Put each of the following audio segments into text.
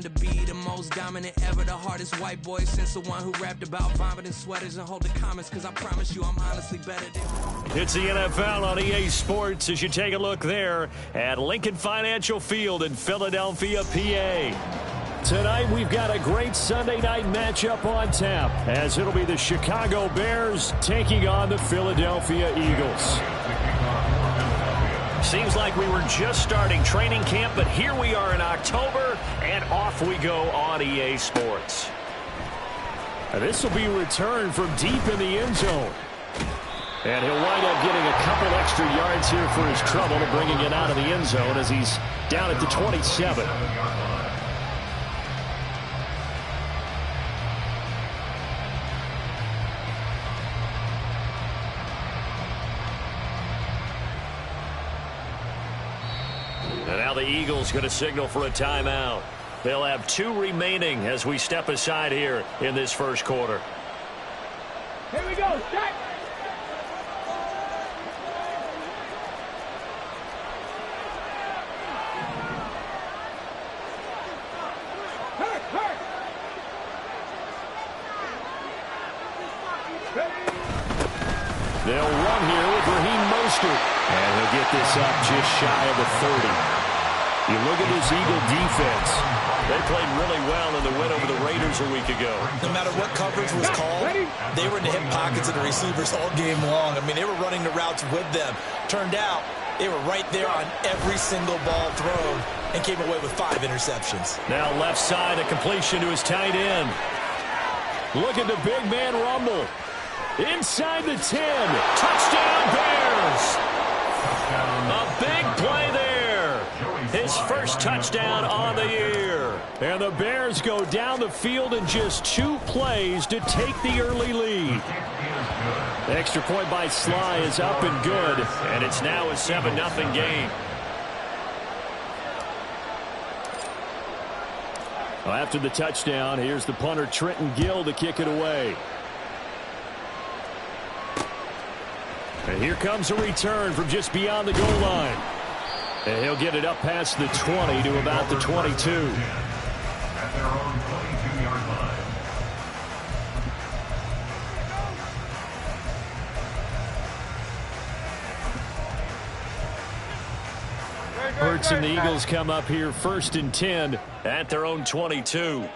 to be the most dominant ever, the hardest white boy since the one who rapped about vomiting sweaters and hold the comments, cause I promise you I'm honestly better than... It's the NFL on EA Sports as you take a look there at Lincoln Financial Field in Philadelphia, PA. Tonight we've got a great Sunday night matchup on tap as it'll be the Chicago Bears taking on the Philadelphia Eagles. Seems like we were just starting training camp, but here we are in October, and off we go on EA Sports. This will be returned from deep in the end zone. And he'll wind up getting a couple extra yards here for his trouble and bringing it out of the end zone as he's down at the 27. And now the Eagles going to signal for a timeout. They'll have 2 remaining as we step aside here in this first quarter. Here we go, set! They'll run here with Raheem Mostert. And he'll get this up just shy of the 30. You look at this Eagle defense. They played really well in the win over the Raiders a week ago. No matter what coverage was called, they were in the hip pockets of the receivers all game long. I mean, they were running the routes with them. Turned out, they were right there on every single ball thrown and came away with 5 interceptions. Now left side, a completion to his tight end. Look at the big man rumble. Inside the 10. Touchdown Bears! A big play there. His first touchdown on the year. And the Bears go down the field in just 2 plays to take the early lead. The extra point by Sly is up and good. And it's now a 7-0 game. Well, after the touchdown, here's the punter Trenton Gill to kick it away. And here comes a return from just beyond the goal line. And he'll get it up past the 20 to about the 22. At their own 22-yard line. Hurts and the Eagles come up here 1st and 10 at their own 22.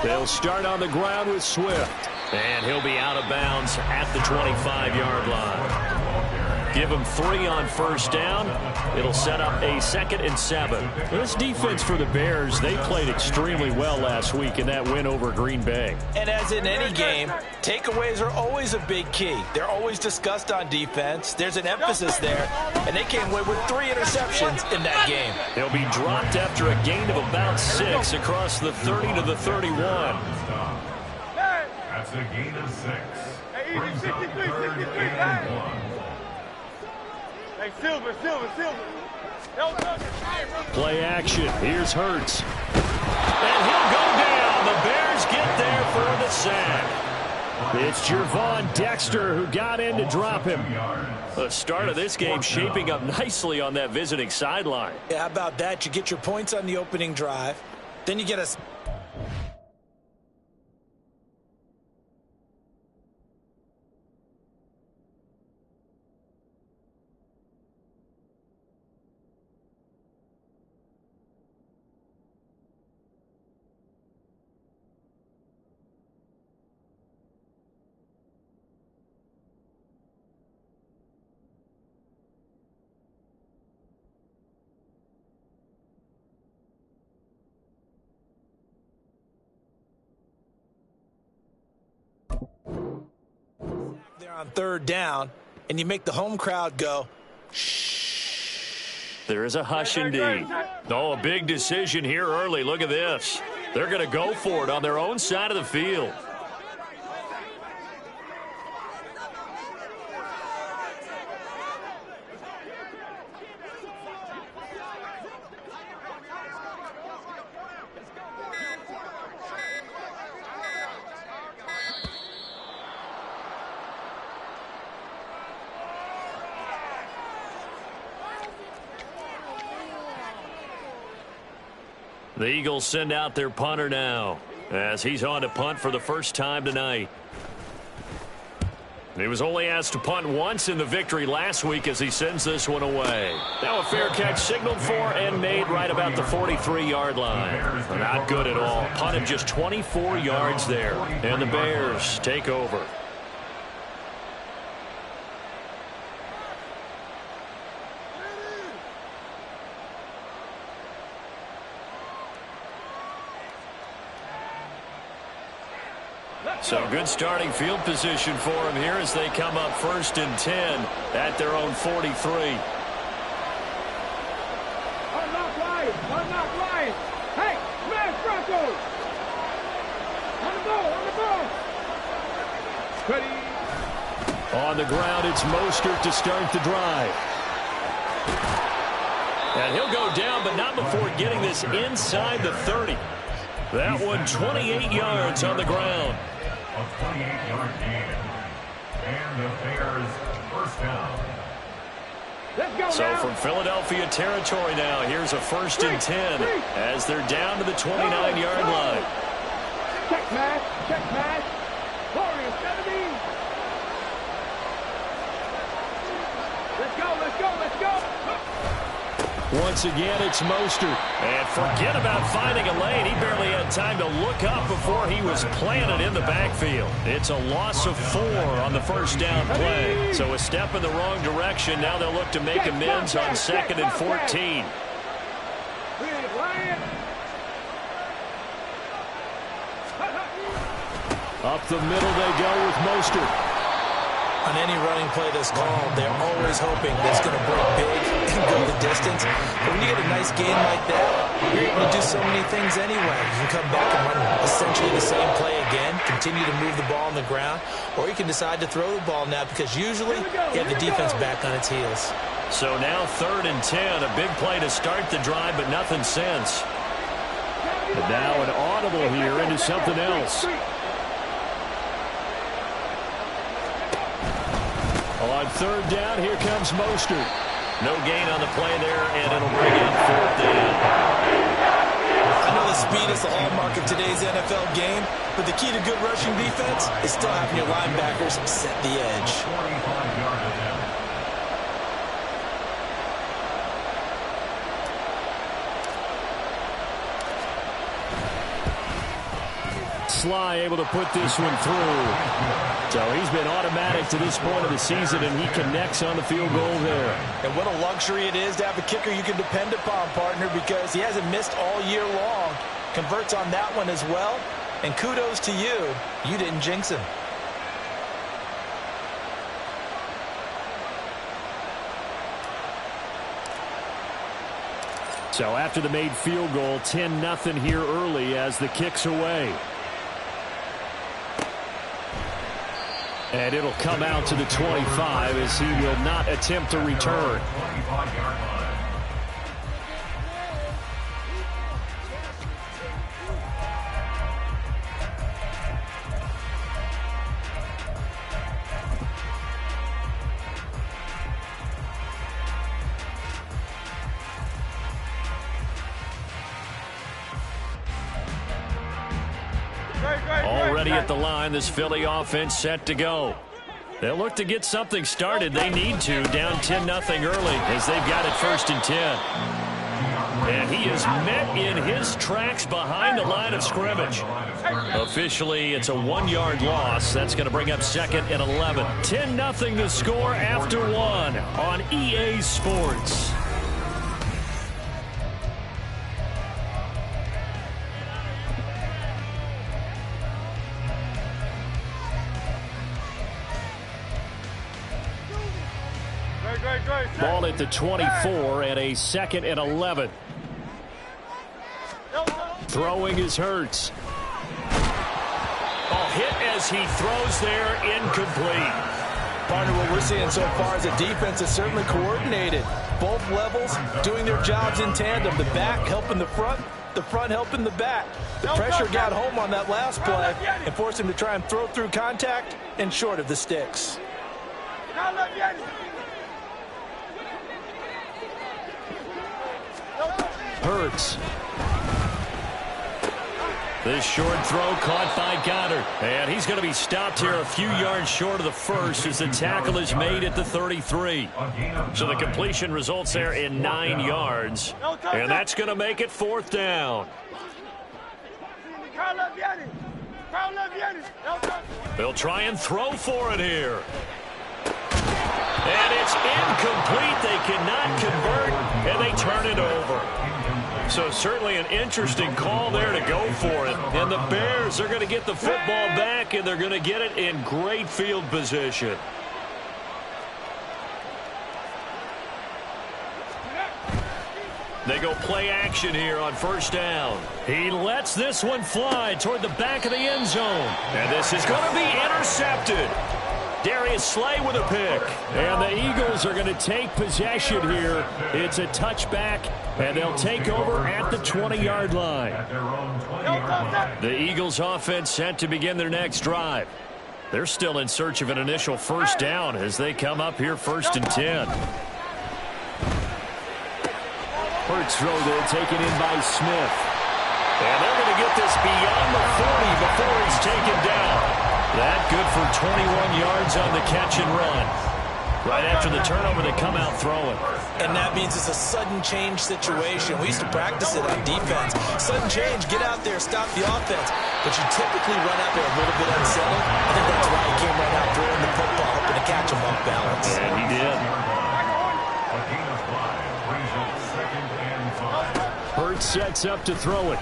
They'll start on the ground with Swift. And he'll be out of bounds at the 25-yard line. Give him 3 on first down. It'll set up a 2nd and 7. This defense for the Bears, they played extremely well last week in that win over Green Bay. And as in any game, takeaways are always a big key. They're always discussed on defense. There's an emphasis there, and they came away with 3 interceptions in that game. He'll be dropped after a gain of about 6 across the 30 to the 31. That's a gain of 6. Brings up 3rd and 1. Hey, Silver. Play action. Here's Hurts. And he'll go down. The Bears get there for the sack. It's Gervon Dexter who got in to drop him. The start of this game shaping up nicely on that visiting sideline. Yeah, how about that? You get your points on the opening drive. Then you get a... there on 3rd down, and you make the home crowd go, shh. There is a hush indeed. Oh, a big decision here early. Look at this. They're going to go for it on their own side of the field. The Eagles send out their punter now as he's on to punt for the first time tonight. He was only asked to punt once in the victory last week as he sends this one away. Now a fair catch signaled for and made right about the 43-yard line. Not good at all. Punted just 24 yards there. And the Bears take over. So good starting field position for him here as they come up 1st and 10 at their own 43. Unlock Lions! Unlock Lions! Hey, smash Broncos! On the ball! On the ball! Ready? On the ground, it's Mostert to start the drive. And he'll go down, but not before getting this inside the 30. That one 28 yards on the ground. A 28-yard gain. And the Bears first down. Let's go So now. from Philadelphia territory now, here's a 1st and 10 as they're down to the 29-yard line. Check smash! Check smash! Warriors 17! Let's go! Let's go! Let's go! Once again, it's Mostert. And forget about finding a lane. He barely had time to look up before he was planted in the backfield. It's a loss of 4 on the first down play. So a step in the wrong direction. Now they'll look to make amends on 2nd and 14. Up the middle they go with Mostert. On any running play that's called, they're always hoping that it's going to break big and go the distance. But when you get a nice gain like that, you're able to do so many things anyway. You can come back and run essentially the same play again, continue to move the ball on the ground, or you can decide to throw the ball now because usually you have the defense back on its heels. So now 3rd and 10, a big play to start the drive, but nothing since. And now an audible here into something else. On 3rd down, here comes Mostert. No gain on the play there, and it'll bring up 4th down. I know the speed is the hallmark of today's NFL game, but the key to good rushing defense is still having your linebackers set the edge. 45-yard attempt. Sly able to put this one through. So he's been automatic to this point of the season, and he connects on the field goal there. And what a luxury it is to have a kicker you can depend upon, partner, because he hasn't missed all year long. Converts on that one as well. And kudos to you. You didn't jinx him. So after the made field goal, 10-0 here early as the kick's away. And it'll come out to the 25 as he will not attempt to return. 25-yard line. Already at the line, this Philly offense set to go. They'll look to get something started. They need to, down 10-0 early as they've got it 1st and 10. And he is met in his tracks behind the line of scrimmage. Officially, it's a 1-yard loss. That's going to bring up 2nd and 11. 10-0 the score after 1 on EA Sports. Ball at the 24 and a 2nd and 11. Throwing is Hurts. Hit as he throws there, incomplete. Partner, what we're seeing so far is a defense that's certainly coordinated. Both levels doing their jobs in tandem. The back helping the front helping the back. The pressure got home on that last play and forced him to try and throw through contact and short of the sticks. Hurts. This short throw caught by Goddard. And he's going to be stopped here a few yards short of the first as the tackle is made at the 33. So the completion results there in 9 yards. And that's going to make it 4th down. They'll try and throw for it here. And it's incomplete. They cannot convert, and they turn it over. So certainly an interesting call there to go for it. And the Bears are going to get the football back, and they're going to get it in great field position. They go play action here on 1st down. He lets this one fly toward the back of the end zone. And this is going to be intercepted. Darius Slay with a pick. And the Eagles are going to take possession here. It's a touchback, and they'll take over at the 20-yard line. The Eagles offense set to begin their next drive. They're still in search of an initial 1st down as they come up here 1st and 10. Hurts throw there taken in by Smith. And they're going to get this beyond the 40 before he's taken down. That good for 21 yards on the catch and run. Right after the turnover, they come out throwing. And that means it's a sudden change situation. We used to practice it on defense. Sudden change, get out there, stop the offense. But you typically run out there a little bit unsettled. I think that's why he came right out throwing the football, hoping to catch him off balance. And he did. Hurts sets up to throw it.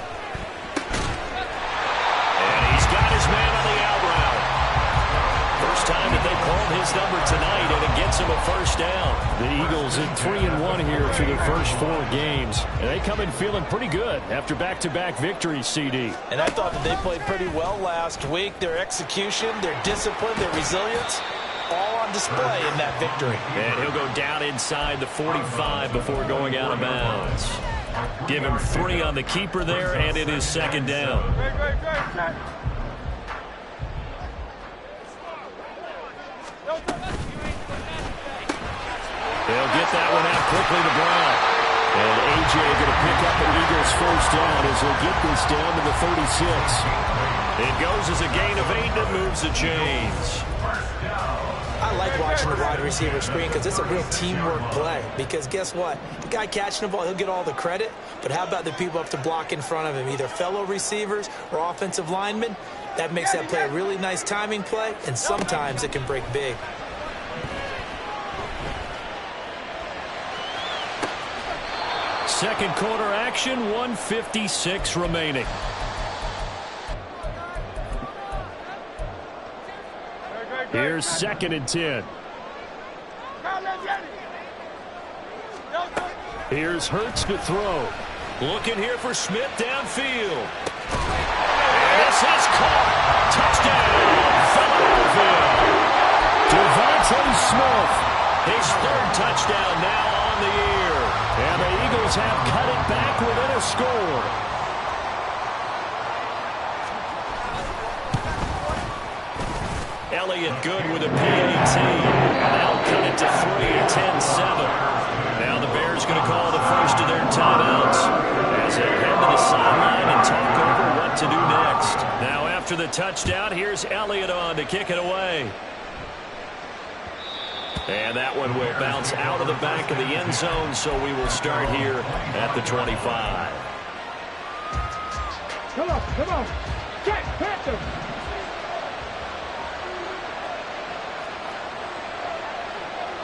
And he's got his man on the out route. First time that they called his number tonight, and it gets him a 1st down. The Eagles at 3-1 here through their first 4 games. And they come in feeling pretty good after back-to-back victories, CD. And I thought that they played pretty well last week. Their execution, their discipline, their resilience, all on display in that victory. And he'll go down inside the 45 before going out of bounds. Give him 3 on the keeper there, and it is 2nd down. They'll get that one out quickly to Brown. And A.J. going to pick up an Eagles 1st down as they'll get this down to the 36. It goes as a gain of 8 that moves the chains. I like watching the wide receiver screen because it's a real teamwork play. Because guess what? The guy catching the ball, he'll get all the credit. But how about the people up to block in front of him, either fellow receivers or offensive linemen? That makes that play a really nice timing play, and sometimes it can break big. Second quarter action, 1:56 remaining. Here's 2nd and 10. Here's Hurts to throw. Looking here for Smith downfield. This is caught. Touchdown, Philadelphia. Devontae Smith, his 3rd touchdown now on the year. And the Eagles have cut it back within a score. Elliott good with a PAT. And they'll cut it to 3 at 10-7. Now the Bears going to call the first of their timeouts as they head to the sideline and talk over what to do next. Now after the touchdown, here's Elliott on to kick it away. And that one will bounce out of the back of the end zone, so we will start here at the 25. Come on, come on. Check, Panther.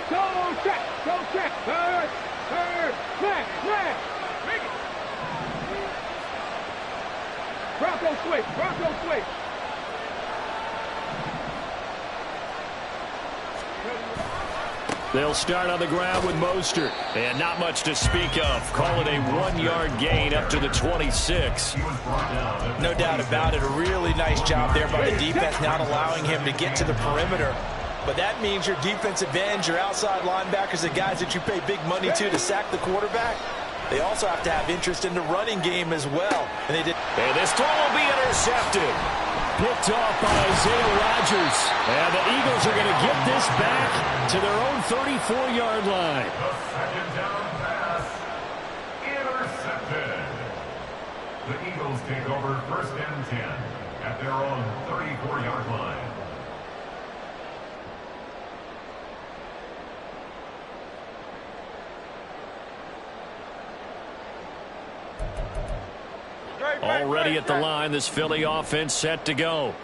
Go check, go check. Third, smash. Make it. Bronco switch. They'll start on the ground with Mostert. And not much to speak of. Call it a 1-yard gain up to the 26. No doubt about it. A really nice job there by the defense, not allowing him to get to the perimeter. But that means your defensive ends, your outside linebackers, the guys that you pay big money to sack the quarterback, they also have to have interest in the running game as well. And they did. And this throw will be intercepted. Picked off by Isaiah Rodgers. And the Eagles are going to get this back to their own 34-yard line. The 2nd down pass intercepted. The Eagles take over 1st and 10 at their own 34-yard line. Already at the line, this Philly offense set to go.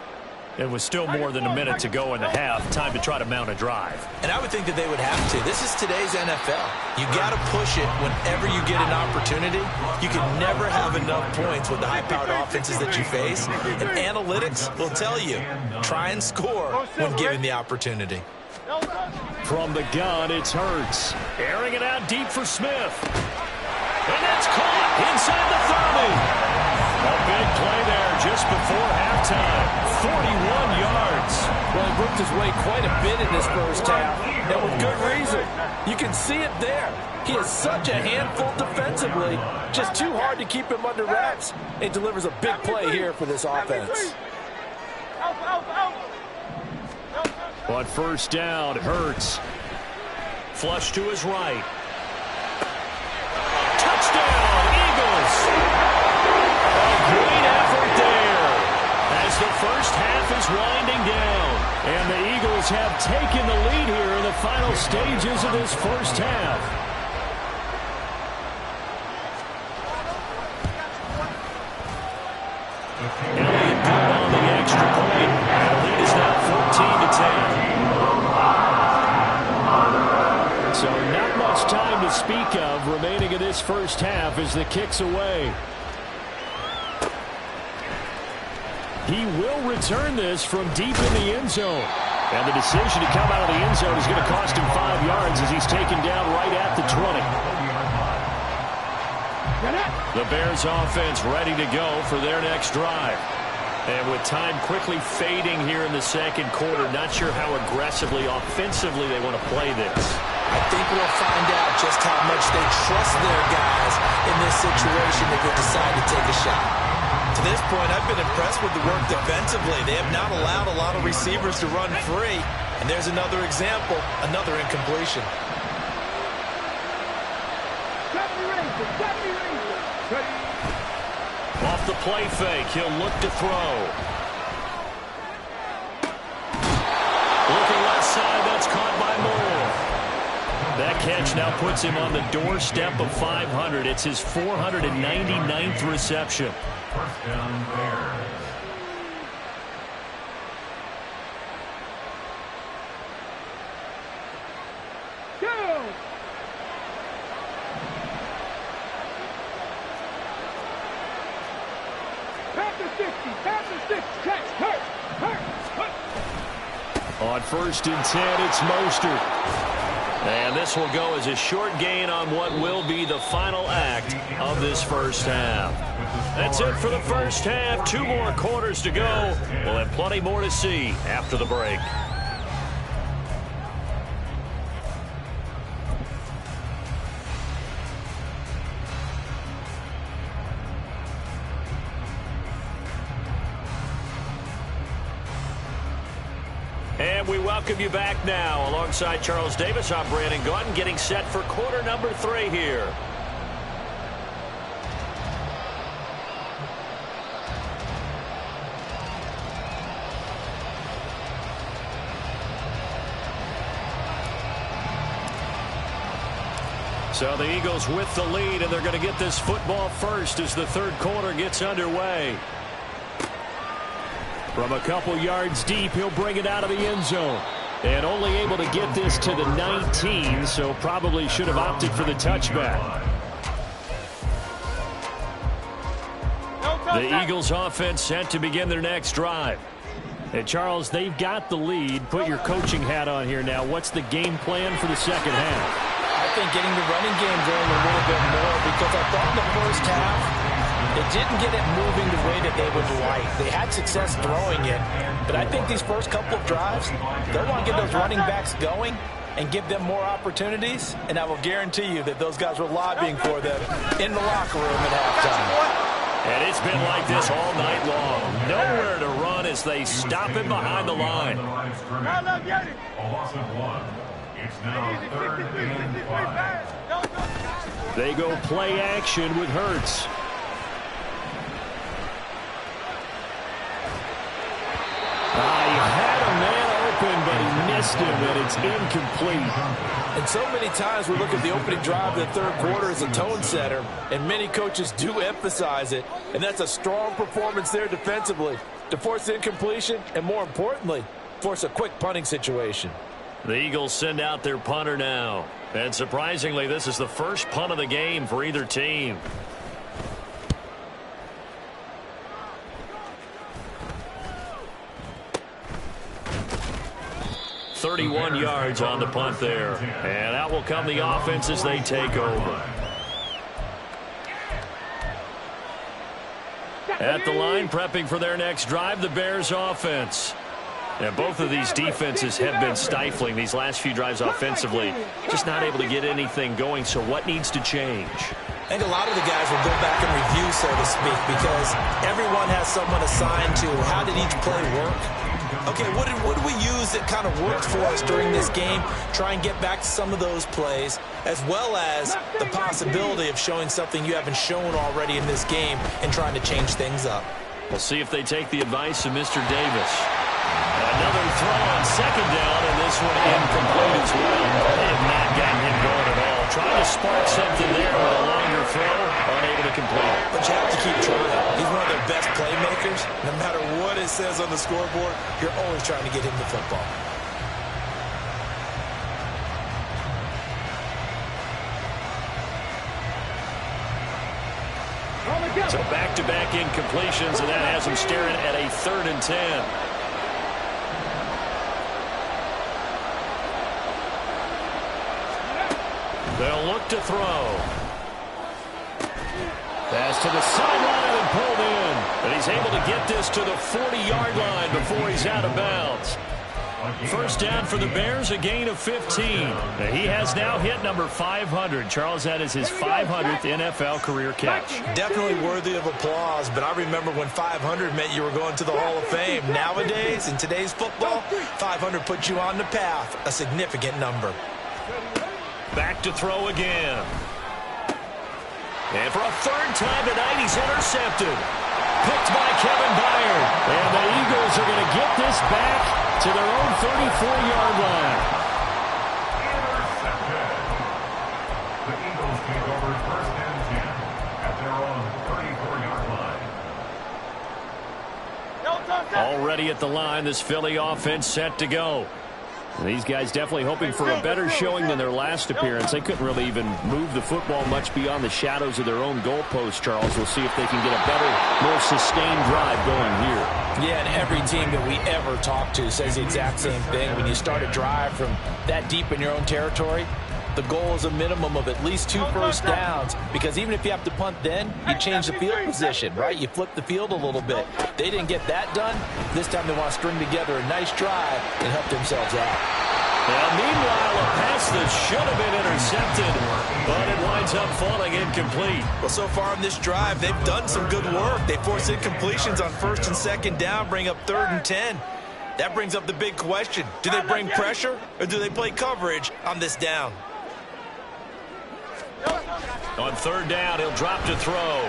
It was still more than a minute to go in the half. Time to try to mount a drive. And I would think that they would have to. This is today's NFL. You got to push it whenever you get an opportunity. You can never have enough points with the high-powered offenses that you face. And analytics will tell you, try and score when given the opportunity. From the gun, it's Hurts. Airing it out deep for Smith. And that's caught inside the 30. A big play there just before halftime. 41 yards. Well, he worked his way quite a bit in this first half, and with good reason. You can see it there. He is such a handful defensively. Just too hard to keep him under wraps. It delivers a big play here for this offense. On first down, Hurts. Flush to his right. Touchdown, Eagles! A great effort there as the first half is winding down. And the Eagles have taken the lead here in the final stages of this first half. Elliott good on the extra point. And the lead is now 14-10. So not much time to speak of remaining in this first half as the kick's away. He will return this from deep in the end zone. And the decision to come out of the end zone is going to cost him 5 yards as he's taken down right at the 20. The Bears offense ready to go for their next drive. And with time quickly fading here in the second quarter, not sure how aggressively, offensively they want to play this. I think we'll find out just how much they trust their guys in this situation if they decide to take a shot. To this point, I've been impressed with the work defensively. They have not allowed a lot of receivers to run free. And there's another example, another incompletion. Off the play fake, he'll look to throw. Looking left side, that's caught by Moore. That catch now puts him on the doorstep of 500. It's his 499th reception. First down, Bears. On first and 10, it's Mostert. And this will go as a short gain on what will be the final act of this first half. That's it for the first half. 2 more quarters to go. We'll have plenty more to see after the break. And we welcome you back now. Alongside Charles Davis, I'm Brandon Gaudin, getting set for quarter number 3 here. So the Eagles with the lead, and they're going to get this football first as the third quarter gets underway. From a couple yards deep, he'll bring it out of the end zone. And only able to get this to the 19, so probably should have opted for the touchback. The Eagles offense set to begin their next drive. And Charles, they've got the lead. Put your coaching hat on here now. What's the game plan for the second half? I think getting the running game going a little bit more, because I thought in the first half they didn't get it moving the way that they would like. They had success throwing it, but I think these first couple of drives, they'll want to get those running backs going and give them more opportunities, and I will guarantee you that those guys were lobbying for them in the locker room at halftime. And it's been like this all night long. Nowhere to run as they stop him behind the line. A loss of 1. It's now 3rd and 5. They go play action with Hurts. missed him, and it's incomplete. And so many times we look at the opening drive of the third quarter as a tone setter, and many coaches do emphasize it, and that's a strong performance there defensively to force incompletion and, more importantly, force a quick punting situation. The Eagles send out their punter now. And surprisingly, this is the first punt of the game for either team. "31 yards on the punt there. And out will come the offense as they take over. At the line, prepping for their next drive, the Bears offense. Now, both of these defenses have been stifling these last few drives offensively. Just not able to get anything going, so what needs to change? I think a lot of the guys will go back and review, so to speak, because everyone has someone assigned to how did each play work. Okay, what did we use that kind of worked for us during this game? Try and get back to some of those plays, as well as the possibility of showing something you haven't shown already in this game and trying to change things up. We'll see if they take the advice of Mr. Davis. Another throw on second down, and this one incomplete as well. They have not gotten him going at all. Trying to spark something there with a longer throw, unable to complete it. But you have to keep trying. He's one of their best playmakers. No matter what it says on the scoreboard, you're always trying to get him the football. So back-to-back incompletions, and that has him staring at a 3rd and 10. They'll look to throw. Pass to the sideline and pulled in. And he's able to get this to the 40-yard line before he's out of bounds. First down for the Bears, a gain of 15. He has now hit number 500. Charles, that is his 500th NFL career catch. Definitely worthy of applause, but I remember when 500 meant you were going to the Hall of Fame. Nowadays, in today's football, 500 puts you on the path, a significant number. Back to throw again. And for a 3rd time tonight, he's intercepted. Picked by Kevin Byard. And the Eagles are going to get this back to their own 34-yard line. Intercepted. The Eagles take over 1st and 10 at their own 34-yard line. Already at the line, this Philly offense set to go. And these guys definitely hoping for a better showing than their last appearance. They couldn't really even move the football much beyond the shadows of their own goalpost, Charles. We'll see if they can get a better, more sustained drive going here. Yeah, and every team that we ever talk to says the exact same thing. When you start a drive from that deep in your own territory, the goal is a minimum of at least 2 first downs, because even if you have to punt then, you change the field position, right? You flip the field a little bit. They didn't get that done. This time they want to string together a nice drive and help themselves out. Now, meanwhile, a pass that should have been intercepted, but it winds up falling incomplete. Well, so far on this drive, they've done some good work. They force incompletions on 1st and 2nd down, bring up 3rd and 10. That brings up the big question. Do they bring pressure, or do they play coverage on this down? On 3rd down, he'll drop to throw.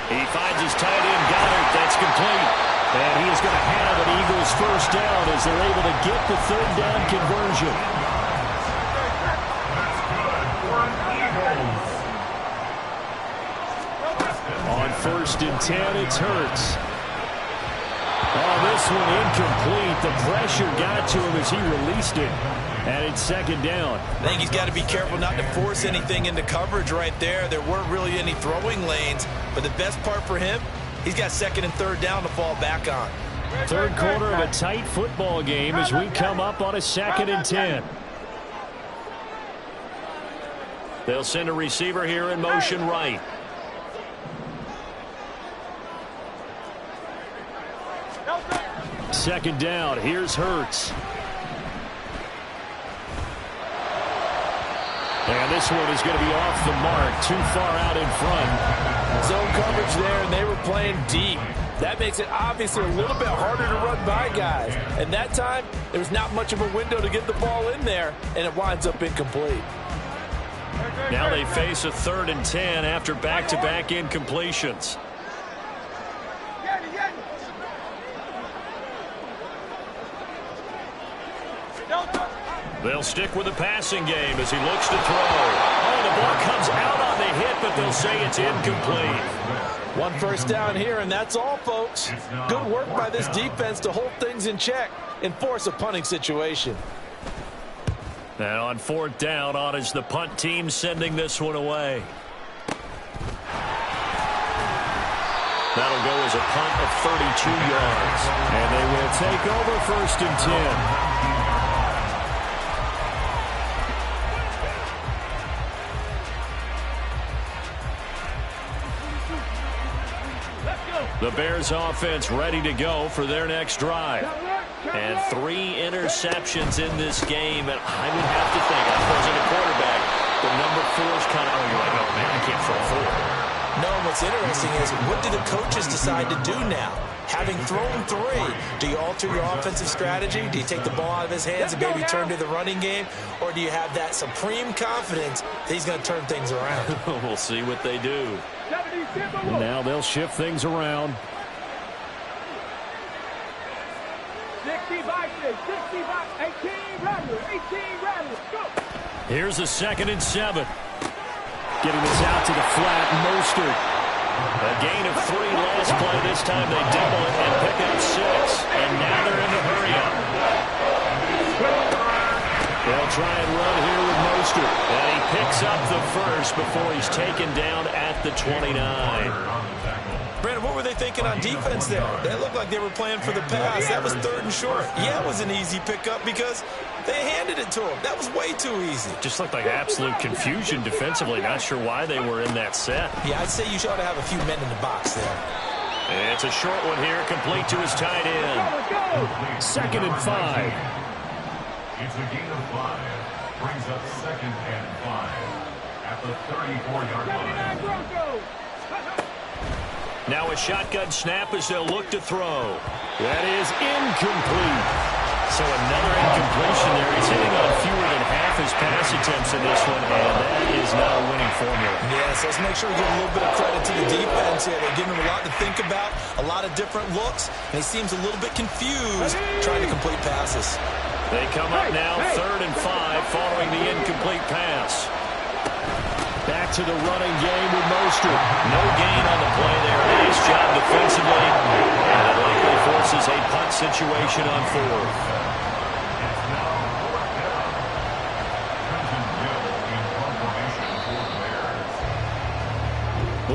He finds his tight end, Goddard. That's complete. And he is going to have an Eagles first down as they're able to get the 3rd down conversion. That's good for Eagles. On 1st and 10, it's Hurts. Oh, this one incomplete. The pressure got to him as he released it. And it's 2nd down. I think he's got to be careful not to force anything into coverage right there. There weren't really any throwing lanes. But the best part for him, he's got 2nd and 3rd down to fall back on. 3rd quarter of a tight football game as we come up on a 2nd and 10. They'll send a receiver here in motion right. Second down. Here's Hurts. And this one is going to be off the mark, too far out in front. Zone coverage there, and they were playing deep. That makes it obviously a little bit harder to run by guys. And that time, there was not much of a window to get the ball in there, and it winds up incomplete. Now they face a 3rd and 10 after back-to-back incompletions. They'll stick with the passing game as he looks to throw. Oh, the ball comes out on the hit, but they'll say it's incomplete. 1 first down here, and that's all, folks. Good work by this defense to hold things in check and force a punting situation. And on 4th down, on is the punt team sending this one away. That'll go as a punt of 32 yards. And they will take over 1st and 10. The Bears offense ready to go for their next drive. And 3 interceptions in this game. And I would have to think, I wasn't a quarterback, the number 4 is kind of, you're like, oh, man, I can't throw 4. No, what's interesting is what do the coaches decide to do now? Having thrown 3, do you alter your offensive strategy? Do you take the ball out of his hands and maybe turn to the running game? Or do you have that supreme confidence that he's going to turn things around? We'll see what they do. And now they'll shift things around. 65, 18, Rattler, go! Here's a 2nd and 7. Getting this out to the flat, Mostert. A gain of 3 last play. This time they double it and pick up 6. And now they're in the hurry-up. They'll try and run here with Mostert. And he picks up the first before he's taken down at the 29. Brandon, what were they thinking on defense there? They looked like they were playing for the pass. That was 3rd and short. Yeah, it was an easy pickup because they handed it to him. That was way too easy. Just looked like absolute confusion defensively. Not sure why they were in that set. Yeah, I'd say you ought to have a few men in the box there. It's a short one here, complete to his tight end. 2nd and 5. It's a gain of 5. Brings up 2nd and 5 at the 34-yard line. Now a shotgun snap as they'll look to throw. That is incomplete. So another incompletion there. He's hitting on fewer than half his pass attempts in this one, and that is not a winning formula. Yes, let's make sure we give a little bit of credit to the defense here. They're giving him a lot to think about, a lot of different looks, and he seems a little bit confused trying to complete passes. They come up now 3rd and 5 following the incomplete pass. Back to the running game with Mostert. No gain on the play there. Nice job defensively. And it likely forces a punt situation on 4th.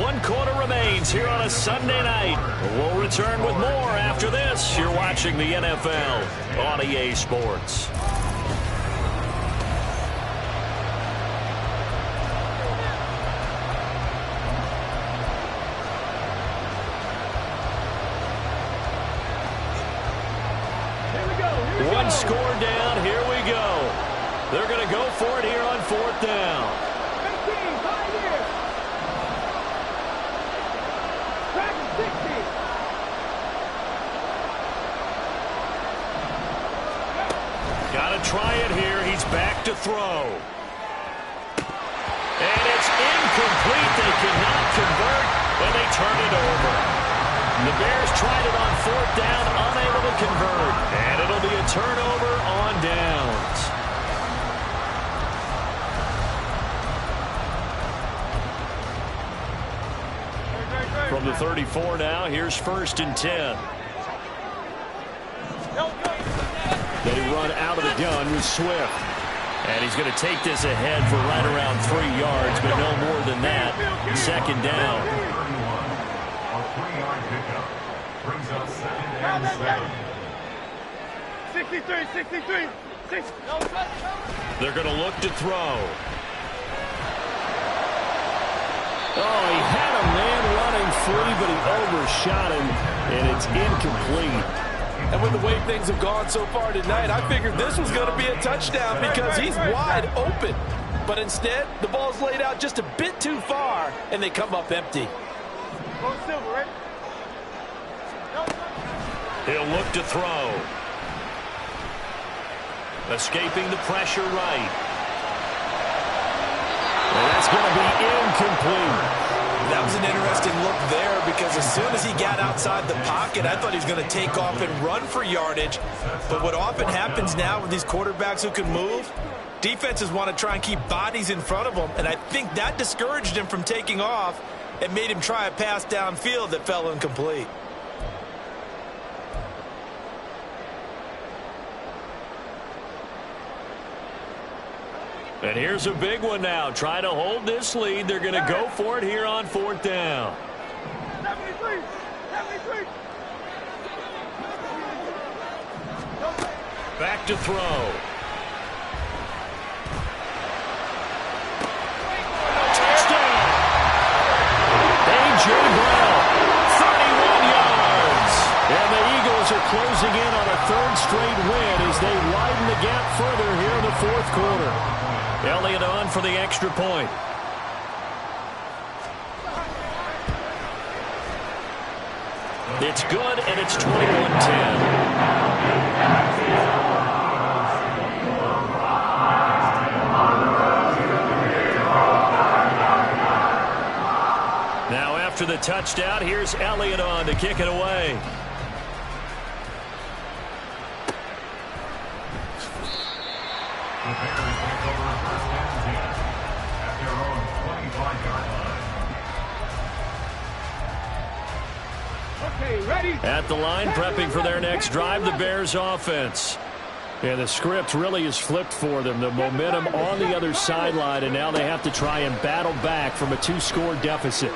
1 quarter remains here on a Sunday night. We'll return with more after this. You're watching the NFL on EA Sports. One score down. Here we go. They're going to go for it here on 4th down. 18, 5 years. Back 60. Got to try it here. He's back to throw. And it's incomplete. They cannot convert, and they turn it over. The Bears tried it on 4th down, unable to convert. And it'll be a turnover on downs. From the 34 now, here's 1st and 10. They run out of the gun with Swift. And he's going to take this ahead for right around 3 yards, but no more than that. 2nd down. A 3-yard pickup brings up 2nd and 7. 63. They're going to look to throw. Oh, he had a man running free, but he overshot him, and it's incomplete. And with the way things have gone so far tonight, I figured this was going to be a touchdown because he's wide open. But instead, the ball's laid out just a bit too far, and they come up empty. He'll look to throw. Escaping the pressure right. And that's going to be incomplete. That was an interesting look there because as soon as he got outside the pocket, I thought he was going to take off and run for yardage. But what often happens now with these quarterbacks who can move, defenses want to try and keep bodies in front of them, and I think that discouraged him from taking off and made him try a pass downfield that fell incomplete. And here's a big one now. Trying to hold this lead. They're going to go for it here on 4th down. 73. Back to throw. Touchdown! A.J. Brown, 31 yards. And the Eagles are closing in on a 3rd straight win as they widen the gap further here in the 4th quarter. Elliott on for the extra point. It's good, and it's 21-10. Now after the touchdown, here's Elliott on to kick it away. At the line, prepping for their next drive, the Bears offense. And the script really is flipped for them. The momentum on the other sideline, and now they have to try and battle back from a 2-score deficit.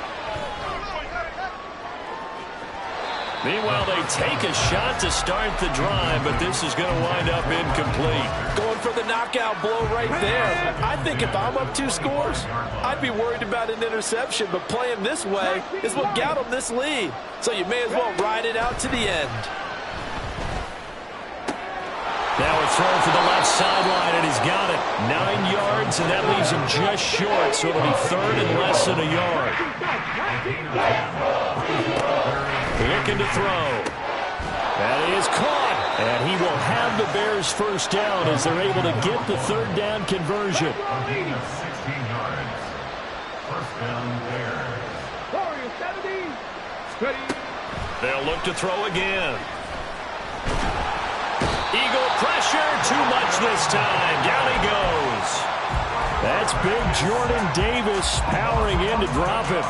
Meanwhile, they take a shot to start the drive, but this is going to wind up incomplete. Going for the knockout blow right there. I think if I'm up 2 scores, I'd be worried about an interception, but playing this way is what got them this lead. So you may as well ride it out to the end. Now a throw for the left sideline, and he's got it. 9 yards, and that leaves him just short, so it'll be 3rd and less than a yard. Looking to throw. That is caught. And he will have the Bears' first down as they're able to get the 3rd down conversion. 16 yards. First down Bears. They'll look to throw again. Eagle pressure, too much this time. Down he goes. That's big Jordan Davis powering in to drop it.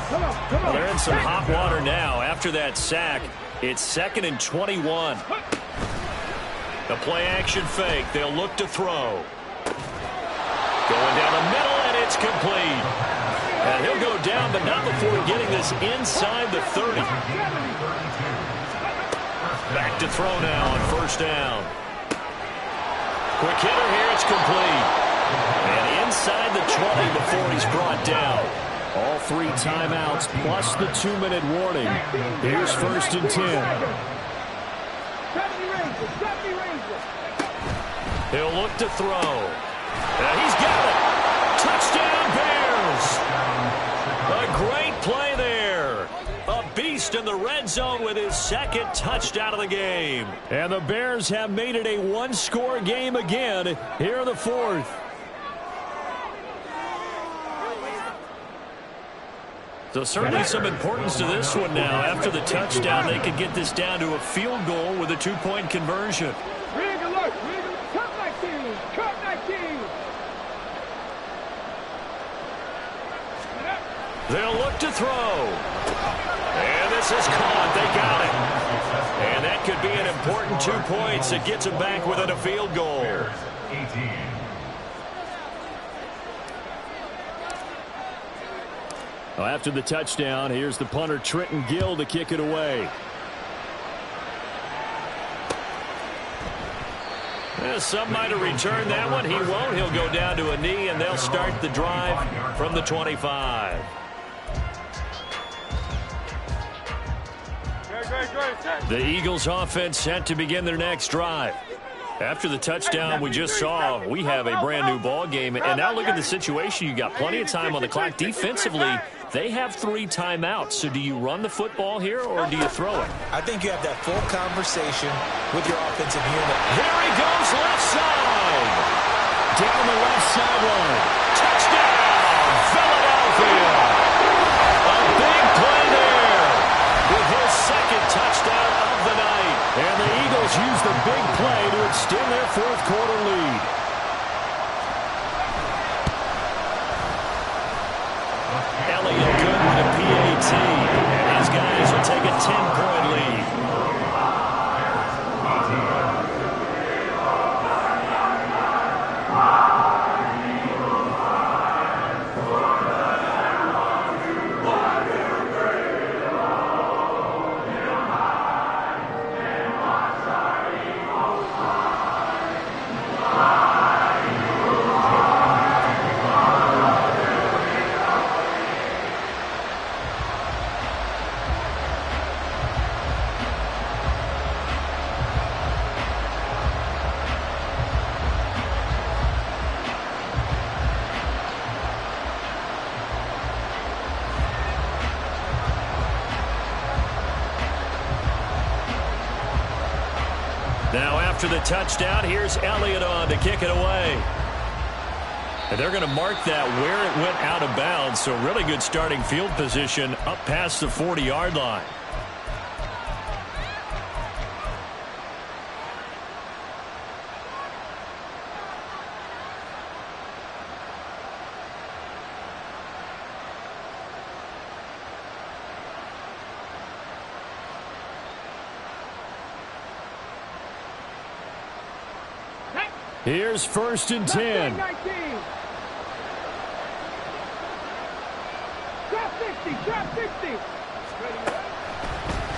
Well, they're in some hot water now. After that sack, it's 2nd and 21. The play-action fake. They'll look to throw. Going down the middle, and it's complete. And he'll go down, but not before getting this inside the 30. Back to throw now on 1st down. Quick hitter here, it's complete. And inside the 20 before he's brought down. All 3 timeouts plus the 2-minute warning. Here's 1st and 10. He'll look to throw. And he's got it. Touchdown Bears. A great play there. A beast in the red zone with his 2nd touchdown of the game. And the Bears have made it a 1-score game again here in the 4th. So certainly some importance to this one now. After the touchdown, they could get this down to a field goal with a 2-point conversion. They'll look to throw. And this is caught. They got it. And that could be an important 2 points that gets them back within a field goal. 18. Well, after the touchdown, here's the punter Trenton Gill to kick it away. Some might have returned that one. He won't. He'll go down to a knee, and they'll start the drive from the 25. The Eagles offense set to begin their next drive. After the touchdown we just saw, we have a brand new ball game. And now look at the situation. You got plenty of time on the clock. Defensively, they have 3 timeouts. So do you run the football here or do you throw it? I think you have that full conversation with your offensive unit. There he goes, left side. Down the left sideline. Touchdown, Philadelphia. A take a 10-point lead. Now after the touchdown, here's Elliott on to kick it away. And they're going to mark that where it went out of bounds, so really good starting field position up past the 40-yard line. Here's 1st and 10. Drop 60, drop 60.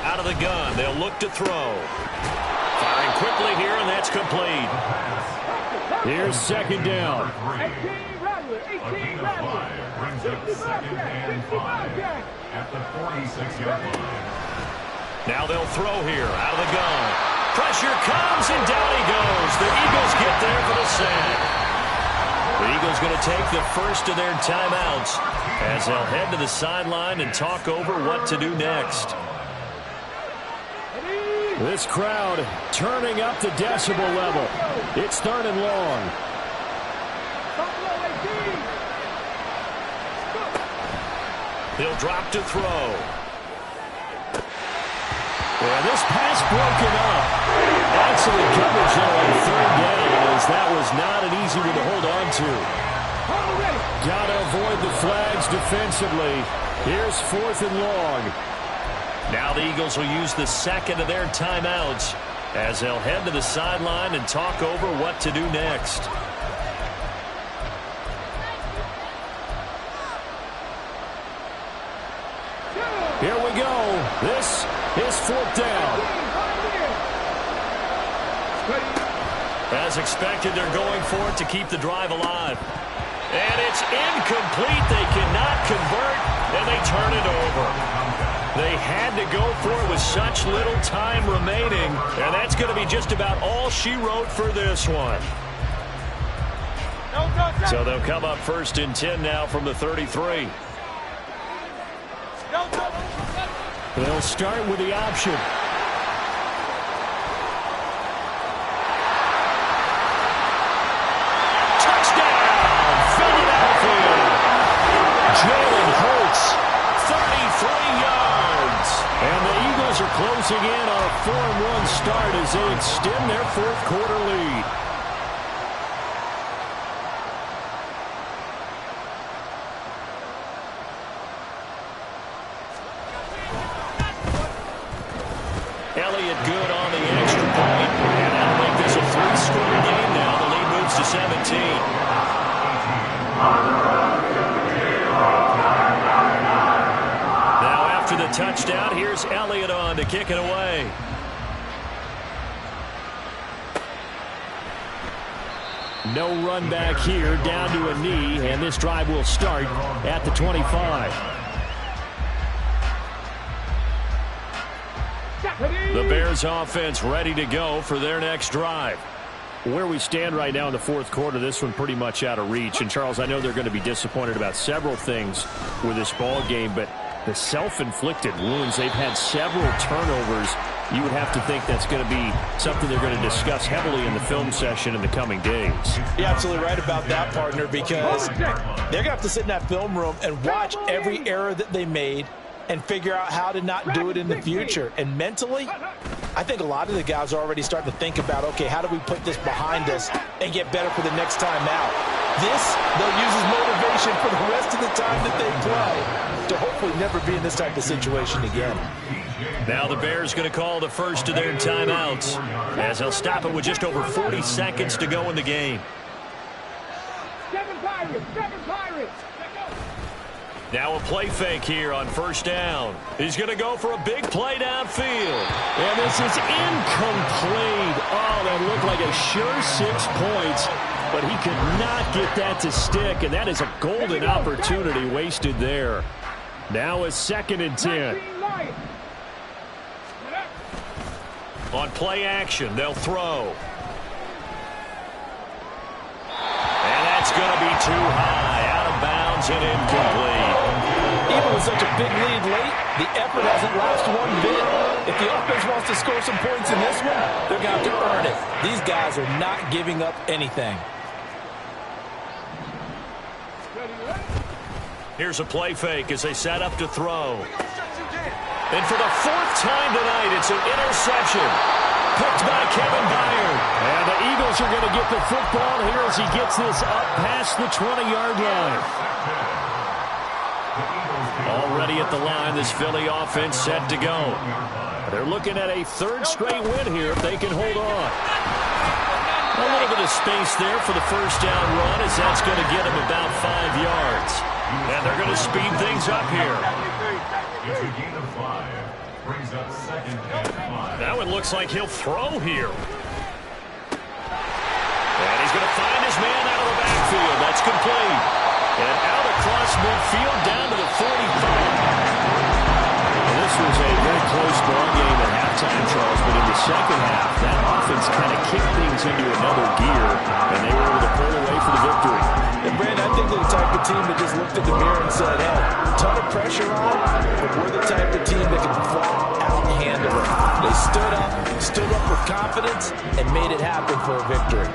Out of the gun, they'll look to throw. Firing quickly here, and that's complete. Here's 2nd down. 18 Rattler, 18 Rattler. Brings up 2nd and 5 at the 46-yard line. Now they'll throw here, out of the gun. Pressure comes, and down he goes. The Eagles get there for the sack. The Eagles going to take the first of their timeouts as they'll head to the sideline and talk over what to do next. This crowd turning up the decibel level. It's 3rd and long. He'll drop to throw. Yeah, this pass broken up. Excellent coverage there on 3rd down, as that was not an easy one to hold on to. Got to avoid the flags defensively. Here's 4th and long. Now the Eagles will use the second of their timeouts as they'll head to the sideline and talk over what to do next. Here we go. This is 4th down. As expected, they're going for it to keep the drive alive. And it's incomplete. They cannot convert, and they turn it over. They had to go for it with such little time remaining, and that's going to be just about all she wrote for this one. So they'll come up 1st and 10 now from the 33. They'll start with the option. Touchdown, Philadelphia. Jalen Hurts, 33 yards. and the Eagles are closing in on a 4-1 start as they extend their 4th quarter lead. Elliott good on the extra point, and that'll make this a 3-score game now. The lead moves to 17. Now after the touchdown, here's Elliott on to kick it away. No run back here, down to a knee, and this drive will start at the 25. The Bears offense ready to go for their next drive. Where we stand right now in the 4th quarter, this one pretty much out of reach. And, Charles, I know they're going to be disappointed about several things with this ball game, but the self-inflicted wounds, they've had several turnovers. You would have to think that's going to be something they're going to discuss heavily in the film session in the coming days. You're absolutely right about that, partner, because they're going to have to sit in that film room and watch every error that they made and figure out how to not do it in the future. And mentally, I think a lot of the guys are already starting to think about, okay, how do we put this behind us and get better for the next time out? This, they'll use as motivation for the rest of the time that they play to hopefully never be in this type of situation again. Now the Bears going to call the first of their timeouts as they'll stop it with just over 40 seconds to go in the game. Seven Pirates! Now a play fake here on first down. He's going to go for a big play downfield. And this is incomplete. Oh, that looked like a sure 6 points, but he could not get that to stick, and that is a golden opportunity wasted there. Now a 2nd and 10. On play action, they'll throw. And that's going to be too high, out of bounds and incomplete. Even with such a big lead late, the effort hasn't lasted one bit. If the offense wants to score some points in this one, they're going to have to earn it. These guys are not giving up anything. Here's a play fake as they set up to throw. And for the 4th time tonight, it's an interception. Picked by Kevin Byard. And the Eagles are going to get the football here as he gets this up past the 20-yard line. Already at the line, this Philly offense set to go. They're looking at a 3rd straight win here if they can hold on. A little bit of space there for the first down run as that's going to get him about 5 yards. And they're going to speed things up here. It's a gain of 5. Brings up 2nd and 5. Now it looks like he'll throw here. And he's going to find his man out of the backfield. That's complete. And out across midfield down to the 45. This was a very close ball game at halftime, Charles, but in the second half, that offense kind of kicked things into another gear, and they were able to pull away for the victory. And, Brandon, I think they're the type of team that just looked at the mirror and said, hey, ton of pressure on, but we're the type of team that can flat out handle it. They stood up with confidence, and made it happen for a victory.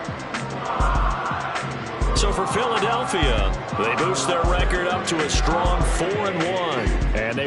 So for Philadelphia, they boost their record up to a strong 4-1. And they